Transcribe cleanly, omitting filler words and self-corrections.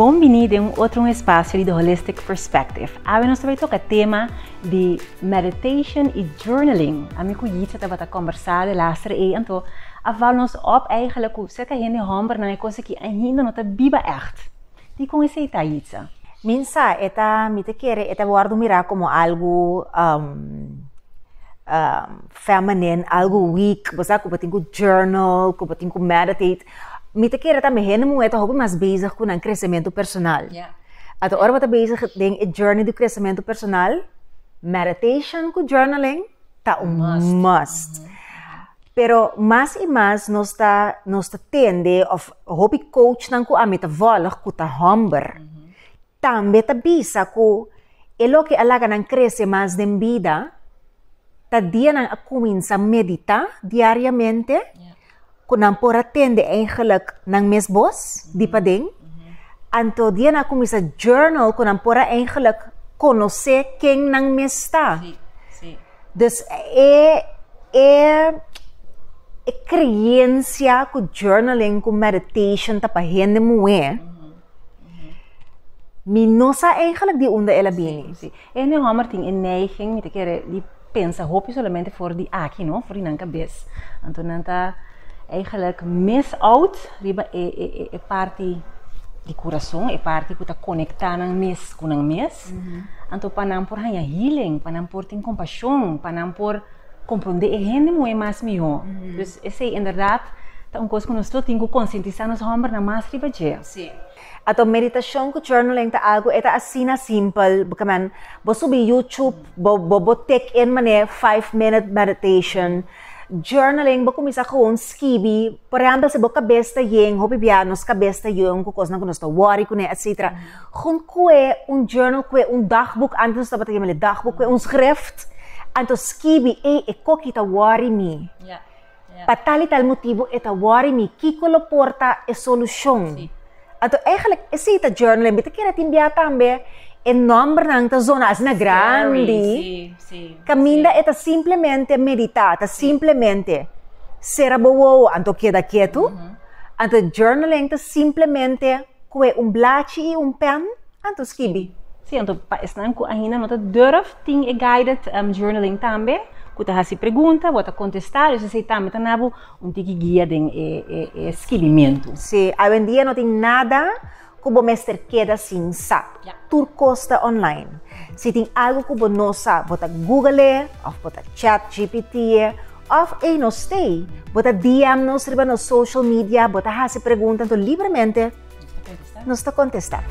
Bem-vindo a outro espaço de Holistic Perspective. Hoje nós vamos tocar o tema de meditation e journaling. A minha colheita estava conversando, luisteren então a nos op eigenlijk hoe zeker geen homber na coisa que ainda não está viva echt. Die conhece ita iets. Minsa eta mite quere eta guardo mirar como algo feminine, algo weak, você que tem journal, que tem meditate. Mite quere eta me hene eta hobby mais bezig com crescimento personal. Yeah. Ato ora wat bezig ding e journey do crescimento personal, meditation com journaling tá must. Pero mais e mais nós tende of hobby coach nang ko amita volig ku ta homber. Tambe ta bisa ko elo que alaga nang cresce mais de vida. Ta dia nang começa a meditar diariamente. Ko nang pora tende eigenlijk nang mesbos di pading. Anto dia nang começa journal ko nang pora eigenlijk conhecer quem nang mesta. Sim. Dus crença com journaling, com meditation, tá hende moe. Minosa eigenlijk die onder ela bini. Sim. En eu hammer ting in neiging, met keer die pensa hoopje solamente voor die aki, no, voor die nanka bes. Anto nanta eigenlijk miss out riba e parte di coração, e parte que tá conectar nang mes com nang mes. Anto panam por hanya healing, panam por ting compaixão, panam por compreender e gente muito mais melhor. Dus esse inderdaad tá coisa que nós todos temos que conscientizar nos homens na mais ribadia. Sim. Ato meditação com journaling tá algo eta assim na simple, porque man, bo subi YouTube, bo take in mané 5-minute meditation. Journaling bo kumisa ko skibi, por exemplo, se bo cabeça yeng, hobi bianos cabeça yeng, ko coisa que nós tá worry com etc. Gewoon journal, dagboek, antes tá batendo mele dagboek, schrift. Anto skibi e kokita worry me. Yeah. Patali tal motivo eta worry me. Kiko lo porta e solution. Sí. Anto eigenlijk esse ita journal bita kira timbia tambe e number nang ta zona as na grande. Sim. Caminda eta simplesmente meditata, simplesmente sera bowo anto queda quieto. Anto journaling ta simplesmente kue blaadje e pen anto skibi. Sim, então estão com ainda não tá durf tem e guided journaling também, que tá se pergunta, bota contestar, isso sei também tá nabo tique guia de esquecimento. Sim, hoje em dia não tem nada que o mestre queda sem saber. Tudo costa online. Se tem algo que você não sabe, bota Google, ou bota Chat GPT, ou não sei, bota DM nos riba no social media, bota se pergunta, então livremente nos está contestar.